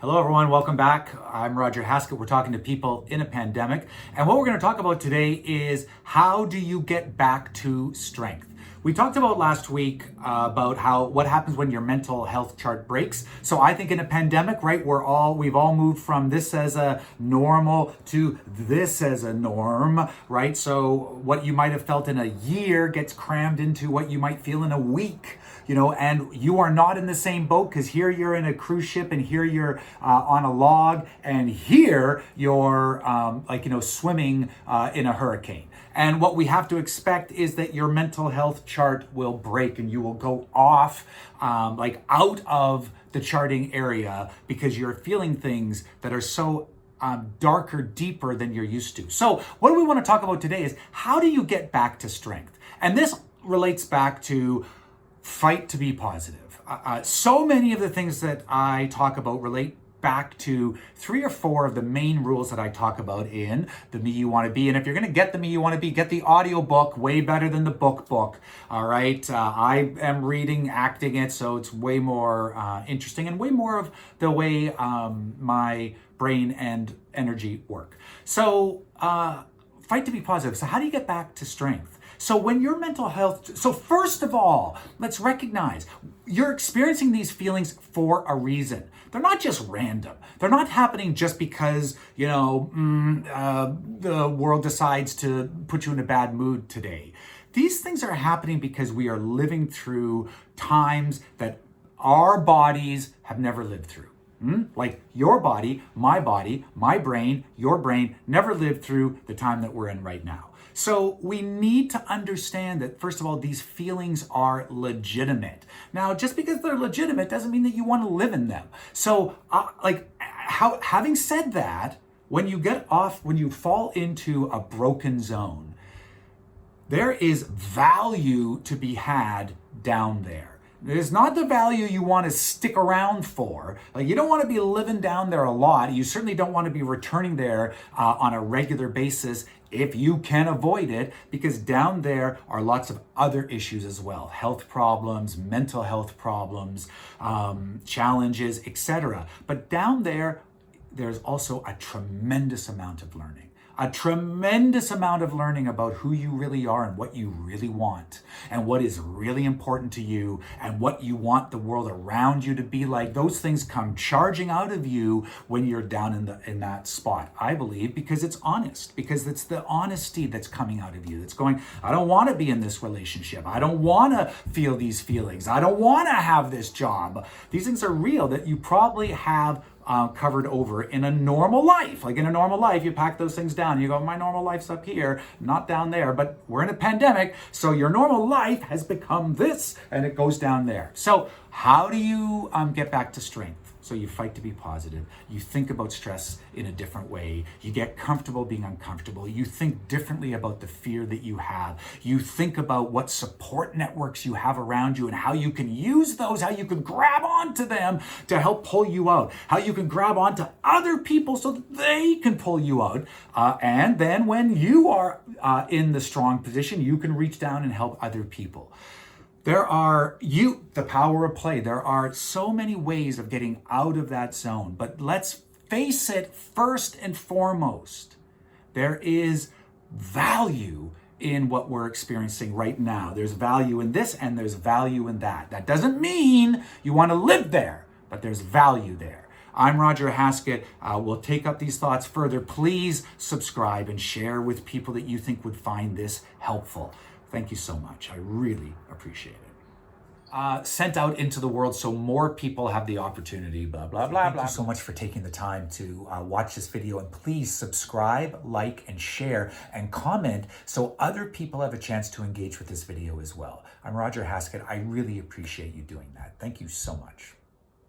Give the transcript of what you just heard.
Hello everyone, welcome back. I'm Roger Haskett. We're talking to people in a pandemic. And what we're going to talk about today is how do you get back to strength? We talked about last week about what happens when your mental health chart breaks. So I think in a pandemic, right, we've all moved from this as a normal to this as a norm, right? So what you might have felt in a year gets crammed into what you might feel in a week. And you are not in the same boat because here you're in a cruise ship and here you're on a log and here you're swimming in a hurricane. And what we have to expect is that your mental health chart will break and you will go off out of the charting area because you're feeling things that are so darker, deeper than you're used to. So what we want to talk about today is how do you get back to strength? And this relates back to fight to be positive. So many of the things that I talk about relate back to 3 or 4 of the main rules that I talk about in the Me You Want to Be. And if you're going to get the Me You Want to Be, get the audio book, way better than the book. All right. I am acting it, so it's way more interesting and way more of the way my brain and energy work. So fight to be positive. So how do you get back to strength? So when your mental health, so first of all, let's recognize you're experiencing these feelings for a reason. They're not just random. They're not happening just because, the world decides to put you in a bad mood today. These things are happening because we are living through times that our bodies have never lived through. Like your body, my brain, your brain never lived through the time that we're in right now. So we need to understand that, first of all, these feelings are legitimate. Now, just because they're legitimate doesn't mean that you want to live in them. So having said that, when you fall into a broken zone, there is value to be had down there. It's not the value you want to stick around for. You don't want to be living down there a lot. You certainly don't want to be returning there on a regular basis if you can avoid it, because down there are lots of other issues as well. Health problems, mental health problems, challenges, etc. But down there, there's also a tremendous amount of learning. A tremendous amount of learning about who you really are and what you really want and what is really important to you and what you want the world around you to be like. Those things come charging out of you when you're down in that spot, I believe, because it's honest, because it's the honesty that's coming out of you. That's going, I don't want to be in this relationship. I don't want to feel these feelings. I don't want to have this job. These things are real that you probably have covered over in a normal life. Like in a normal life, you pack those things down. You go, my normal life's up here, not down there. But we're in a pandemic, so your normal life has become this, and it goes down there. So how do you get back to strength? So you fight to be positive. You think about stress in a different way. You get comfortable being uncomfortable. You think differently about the fear that you have. You think about what support networks you have around you and how you can use those, how you can grab onto them to help pull you out, how you can grab onto other people so that they can pull you out. And then when you are in the strong position, you can reach down and help other people. The power of play. There are so many ways of getting out of that zone, but let's face it, first and foremost, there is value in what we're experiencing right now. There's value in this and there's value in that. That doesn't mean you want to live there, but there's value there. I'm Roger Haskett. We'll take up these thoughts further. Please subscribe and share with people that you think would find this helpful. Thank you so much. I really appreciate it. Sent out into the world so more people have the opportunity, blah, blah, blah, blah. Thank you so much for taking the time to watch this video, and please subscribe, like, and share, and comment so other people have a chance to engage with this video as well. I'm Roger Haskett. I really appreciate you doing that. Thank you so much.